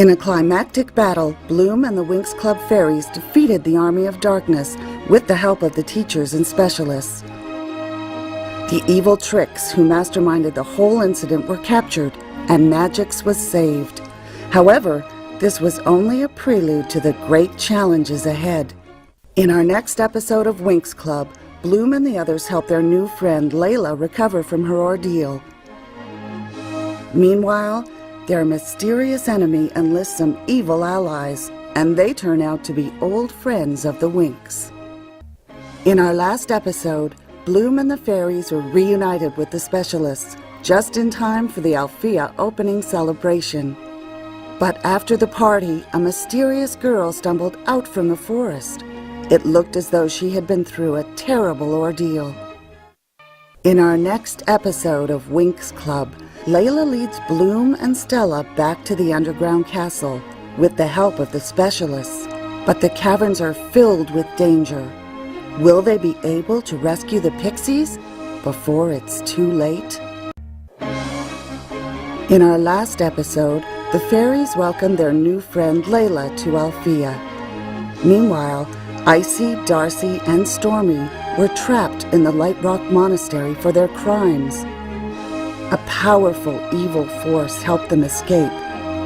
In a climactic battle, Bloom and the Winx Club fairies defeated the Army of Darkness with the help of the teachers and specialists. The evil Trix who masterminded the whole incident were captured, and Magix was saved. However, this was only a prelude to the great challenges ahead. In our next episode of Winx Club, Bloom and the others help their new friend Layla recover from her ordeal. Meanwhile, their mysterious enemy enlists some evil allies, and they turn out to be old friends of the Winx. In our last episode, Bloom and the fairies were reunited with the specialists, just in time for the Alfea opening celebration. But after the party, a mysterious girl stumbled out from the forest. It looked as though she had been through a terrible ordeal. In our next episode of Winx Club, Layla leads Bloom and Stella back to the underground castle with the help of the specialists. But the caverns are filled with danger. Will they be able to rescue the pixies before it's too late? In our last episode, the fairies welcomed their new friend Layla to Alfea. Meanwhile, Icy, Darcy, and Stormy were trapped in the Light Rock Monastery for their crimes. A powerful evil force helped them escape,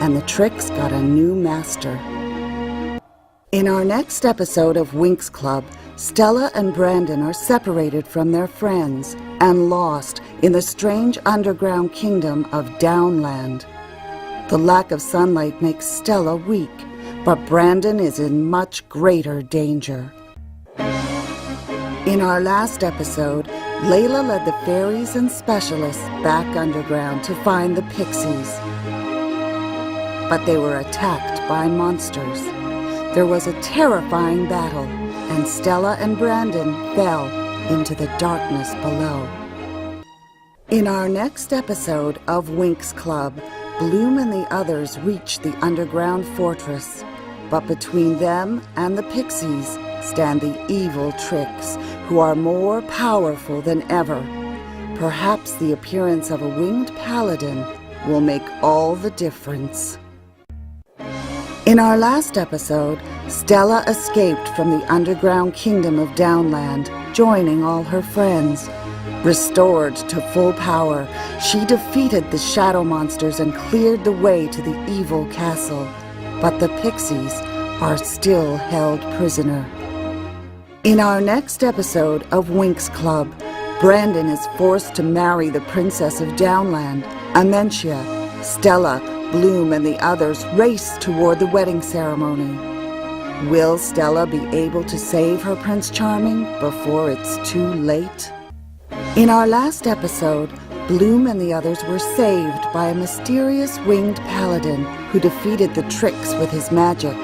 and the Trix got a new master. In our next episode of Winx Club, Stella and Brandon are separated from their friends and lost in the strange underground kingdom of Downland. The lack of sunlight makes Stella weak, but Brandon is in much greater danger. In our last episode, Layla led the fairies and specialists back underground to find the pixies. But they were attacked by monsters. There was a terrifying battle, and Stella and Brandon fell into the darkness below. In our next episode of Winx Club, Bloom and the others reach the underground fortress. But between them and the pixies stand the evil Trix, who are more powerful than ever. Perhaps the appearance of a winged paladin will make all the difference. In our last episode, Stella escaped from the underground kingdom of Downland, joining all her friends. Restored to full power, she defeated the shadow monsters and cleared the way to the evil castle. But the pixies are still held prisoner. In our next episode of Winx Club, Brandon is forced to marry the princess of Downland, Amencia. Stella, Bloom, and the others race toward the wedding ceremony. Will Stella be able to save her Prince Charming before it's too late? In our last episode, Bloom and the others were saved by a mysterious winged paladin who defeated the Trix with his magic.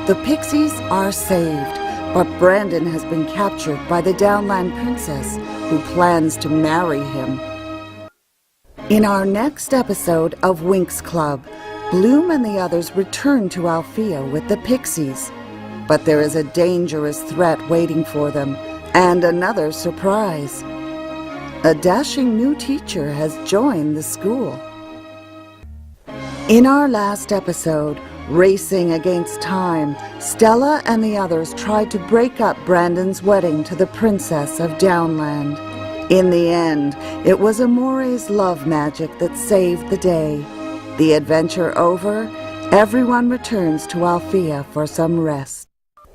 The pixies are saved, but Brandon has been captured by the Downland princess who plans to marry him. In our next episode of Winx Club, Bloom and the others return to Alfea with the pixies. But there is a dangerous threat waiting for them, and another surprise. A dashing new teacher has joined the school. In our last episode, Racing Against Time, Stella and the others tried to break up Brandon's wedding to the princess of Downland. In the end, it was Amore's love magic that saved the day. The adventure over, everyone returns to Alfea for some rest.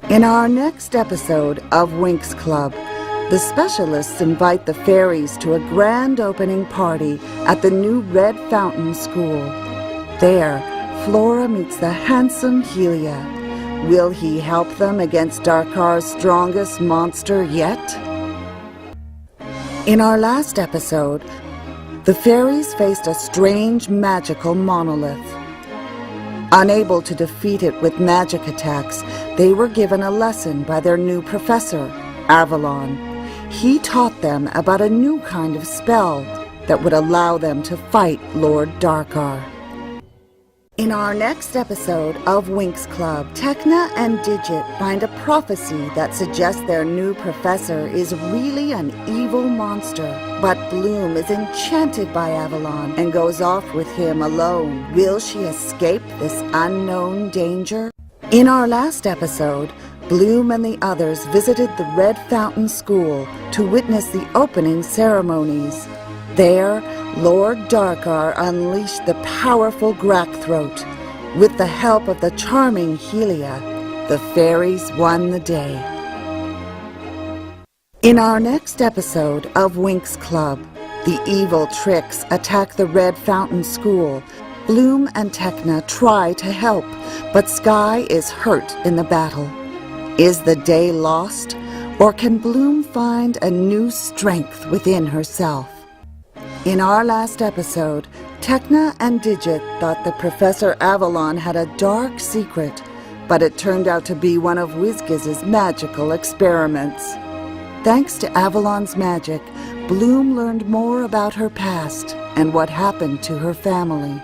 In our next episode of Winx Club, the specialists invite the fairies to a grand opening party at the new Red Fountain School. There, Flora meets the handsome Helia. Will he help them against Darkar's strongest monster yet? In our last episode, the fairies faced a strange magical monolith. Unable to defeat it with magic attacks, they were given a lesson by their new professor, Avalon. He taught them about a new kind of spell that would allow them to fight Lord Darkar. In our next episode of Winx Club, Techna and Digit find a prophecy that suggests their new professor is really an evil monster. But Bloom is enchanted by Avalon and goes off with him alone. Will she escape this unknown danger? In our last episode, Bloom and the others visited the Red Fountain School to witness the opening ceremonies. There, Lord Darkar unleashed the powerful Grackthroat. With the help of the charming Helia, the fairies won the day. In our next episode of Winx Club, the evil Trix attack the Red Fountain School. Bloom and Techna try to help, but Sky is hurt in the battle. Is the day lost, or can Bloom find a new strength within herself? In our last episode, Techna and Digit thought that Professor Avalon had a dark secret, but it turned out to be one of WizGiz's magical experiments. Thanks to Avalon's magic, Bloom learned more about her past and what happened to her family.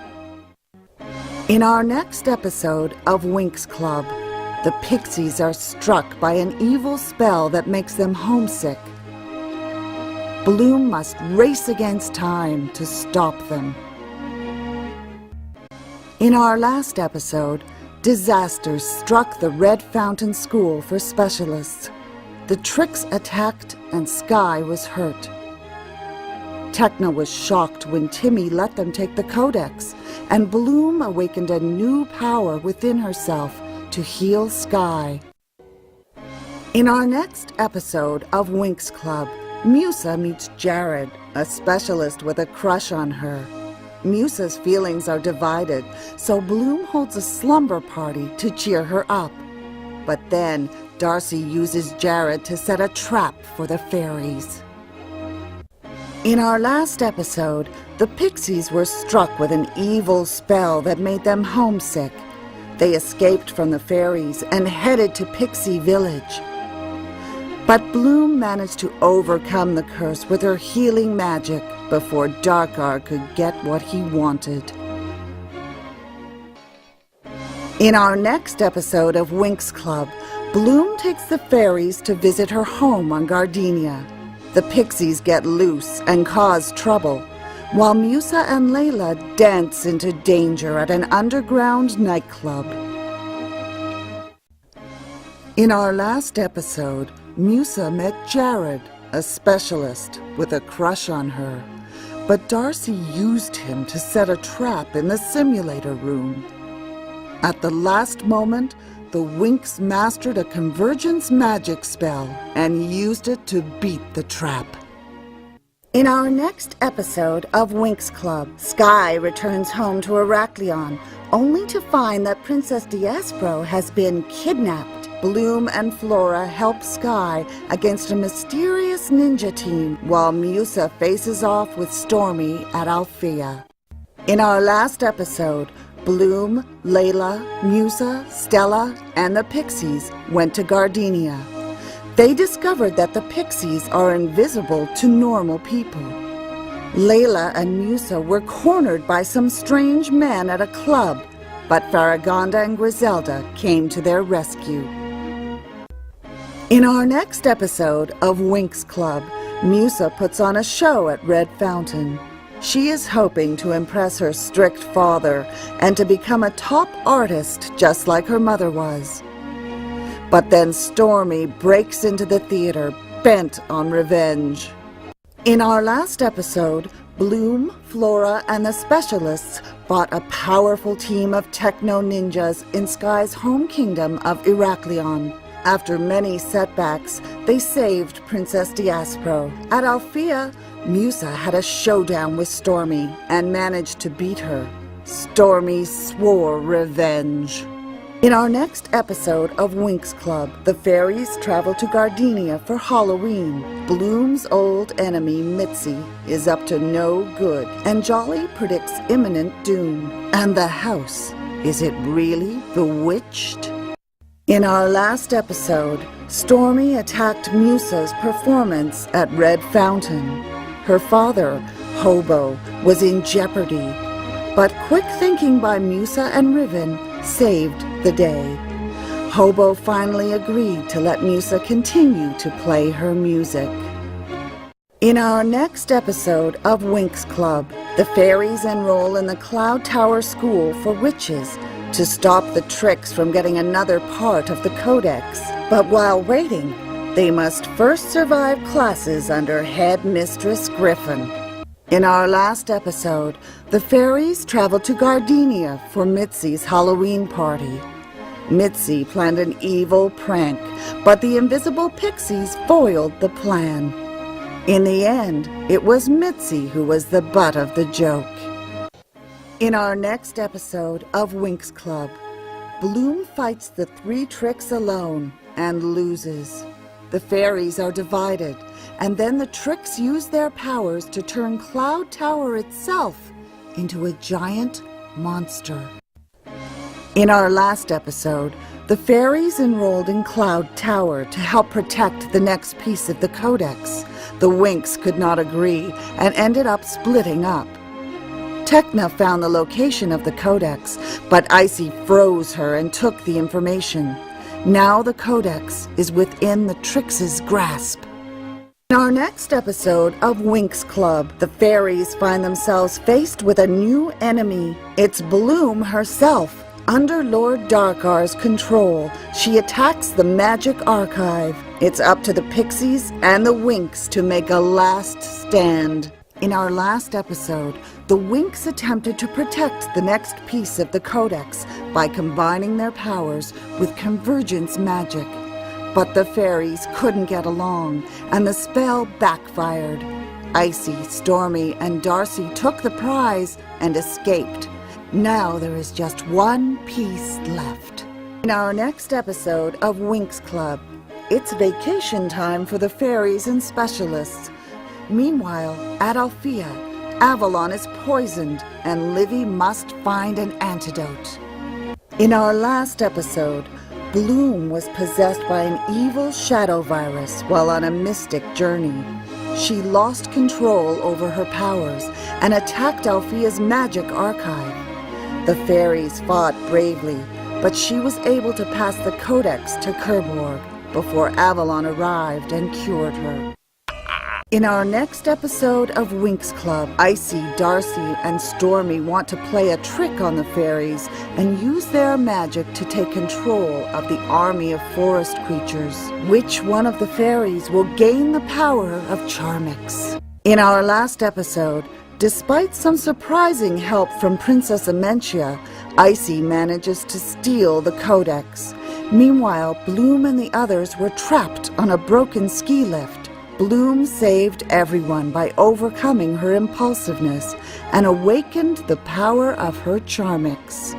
In our next episode of Winx Club, the Pixies are struck by an evil spell that makes them homesick. Bloom must race against time to stop them. In our last episode, disasters struck the Red Fountain School for specialists. The Trix attacked and Sky was hurt. Techna was shocked when Timmy let them take the Codex, and Bloom awakened a new power within herself to heal Sky. In our next episode of Winx Club, Musa meets Jared, a specialist with a crush on her. Musa's feelings are divided, so Bloom holds a slumber party to cheer her up. But then, Darcy uses Jared to set a trap for the fairies. In our last episode, the Pixies were struck with an evil spell that made them homesick. They escaped from the fairies and headed to Pixie Village. But Bloom managed to overcome the curse with her healing magic before Darkar could get what he wanted. In our next episode of Winx Club, Bloom takes the fairies to visit her home on Gardenia. The Pixies get loose and cause trouble, while Musa and Layla dance into danger at an underground nightclub. In our last episode, Musa met Jared, a specialist with a crush on her, but Darcy used him to set a trap in the simulator room. At the last moment, the Winx mastered a convergence magic spell and used it to beat the trap. In our next episode of Winx Club, Sky returns home to Heraklion, only to find that Princess Diaspro has been kidnapped. Bloom and Flora help Sky against a mysterious ninja team, while Musa faces off with Stormy at Althea. In our last episode, Bloom, Layla, Musa, Stella, and the Pixies went to Gardenia. They discovered that the Pixies are invisible to normal people. Layla and Musa were cornered by some strange men at a club, but Faragonda and Griselda came to their rescue. In our next episode of Winx Club, Musa puts on a show at Red Fountain. She is hoping to impress her strict father and to become a top artist just like her mother was. But then Stormy breaks into the theater, bent on revenge. In our last episode, Bloom, Flora, and the specialists fought a powerful team of techno-ninjas in Sky's home kingdom of Heraklion. After many setbacks, they saved Princess Diaspro. At Althea, Musa had a showdown with Stormy and managed to beat her. Stormy swore revenge. In our next episode of Winx Club, the fairies travel to Gardenia for Halloween. Bloom's old enemy, Mitzi, is up to no good, and Jolly predicts imminent doom. And the house, is it really bewitched? In our last episode, Stormy attacked Musa's performance at Red Fountain. Her father, Hobo, was in jeopardy. But quick thinking by Musa and Riven saved the day. Hobo finally agreed to let Musa continue to play her music. In our next episode of Winx Club, the fairies enroll in the Cloud Tower School for Witches to stop the Tricks from getting another part of the Codex. But while waiting, they must first survive classes under Head Mistress Griffin. In our last episode, the fairies traveled to Gardenia for Mitzi's Halloween party. Mitzi planned an evil prank, but the invisible pixies foiled the plan. In the end, it was Mitzi who was the butt of the joke. In our next episode of Winx Club, Bloom fights the 3 Tricks alone and loses. The fairies are divided, and then the Tricks use their powers to turn Cloud Tower itself into a giant monster. In our last episode, the fairies enrolled in Cloud Tower to help protect the next piece of the Codex. The Winx could not agree and ended up splitting up. Tecna found the location of the Codex, but Icy froze her and took the information. Now the Codex is within the Trix's grasp. In our next episode of Winx Club, the fairies find themselves faced with a new enemy. It's Bloom herself. Under Lord Darkar's control, she attacks the Magic Archive. It's up to the Pixies and the Winx to make a last stand. In our last episode, the Winx attempted to protect the next piece of the Codex by combining their powers with convergence magic. But the fairies couldn't get along, and the spell backfired. Icy, Stormy, and Darcy took the prize and escaped. Now there is just one piece left. In our next episode of Winx Club, it's vacation time for the fairies and specialists. Meanwhile, at Althea, Avalon is poisoned and Livy must find an antidote. In our last episode, Bloom was possessed by an evil shadow virus while on a mystic journey. She lost control over her powers and attacked Althea's magic archive. The fairies fought bravely, but she was able to pass the Codex to Kerborg before Avalon arrived and cured her. In our next episode of Winx Club, Icy, Darcy, and Stormy want to play a trick on the fairies and use their magic to take control of the army of forest creatures. Which one of the fairies will gain the power of Charmix? In our last episode, despite some surprising help from Princess Amentia, Icy manages to steal the Codex. Meanwhile, Bloom and the others were trapped on a broken ski lift. Bloom saved everyone by overcoming her impulsiveness and awakened the power of her Charmix.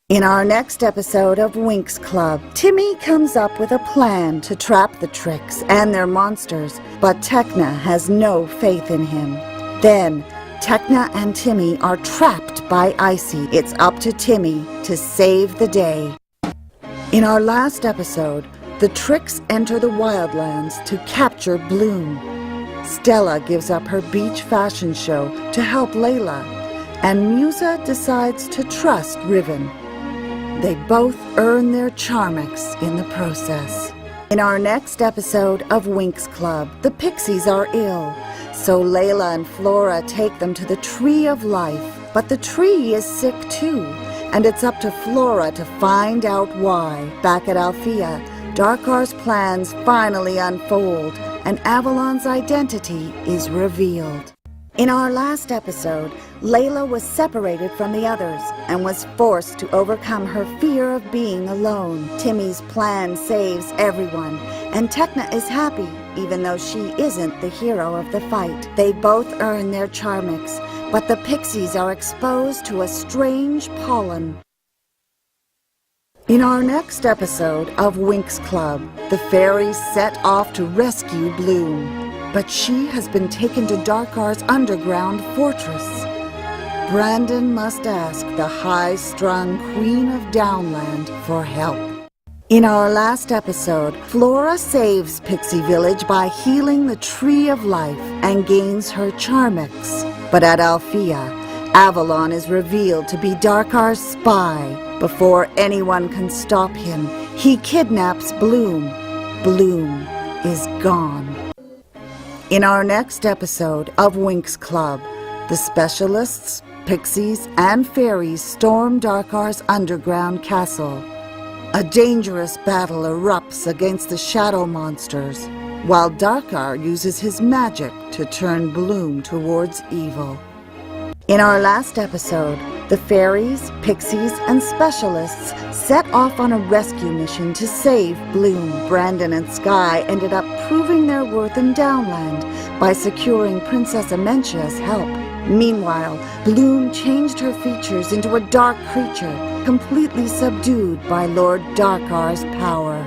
In our next episode of Winx Club, Timmy comes up with a plan to trap the Tricks and their monsters, but Tecna has no faith in him. Then, Tecna and Timmy are trapped by Icy. It's up to Timmy to save the day. In our last episode, the Tricks enter the wildlands to capture Bloom. Stella gives up her beach fashion show to help Layla, and Musa decides to trust Riven. They both earn their Charmix in the process. In our next episode of Winx Club, the Pixies are ill, so Layla and Flora take them to the Tree of Life. But the tree is sick too, and it's up to Flora to find out why. Back at Althea, Darkar's plans finally unfold, and Avalon's identity is revealed. In our last episode, Layla was separated from the others and was forced to overcome her fear of being alone. Timmy's plan saves everyone, and Tecna is happy, even though she isn't the hero of the fight. They both earn their Charmix, but the Pixies are exposed to a strange pollen. In our next episode of Winx Club, the fairies set off to rescue Bloom, but she has been taken to Darkar's underground fortress. Brandon must ask the high-strung Queen of Downland for help. In our last episode, Flora saves Pixie Village by healing the Tree of Life and gains her Charmix. But at Althea, Avalon is revealed to be Darkar's spy. Before anyone can stop him, he kidnaps Bloom. Bloom is gone. In our next episode of Winx Club, the specialists, pixies, and fairies storm Darkar's underground castle. A dangerous battle erupts against the shadow monsters, while Darkar uses his magic to turn Bloom towards evil. In our last episode, the fairies, pixies, and specialists set off on a rescue mission to save Bloom. Brandon and Sky ended up proving their worth in Downland by securing Princess Amentia's help. Meanwhile, Bloom changed her features into a dark creature, completely subdued by Lord Darkar's power.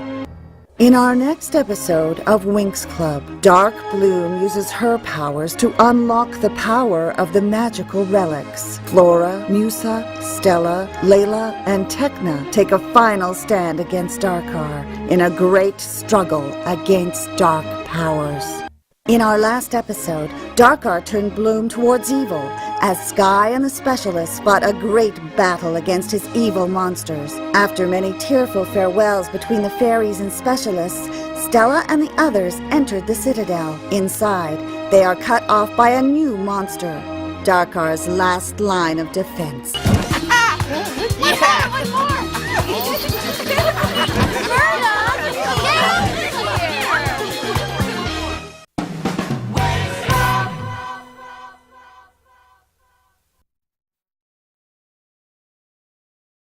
In our next episode of Winx Club, Dark Bloom uses her powers to unlock the power of the magical relics. Flora, Musa, Stella, Layla, and Tekna take a final stand against Darkar in a great struggle against dark powers. In our last episode, Darkar turned Bloom towards evil as Sky and the Specialists fought a great battle against his evil monsters. After many tearful farewells between the fairies and Specialists, Stella and the others entered the Citadel. Inside, they are cut off by a new monster, Darkar's last line of defense. Yeah.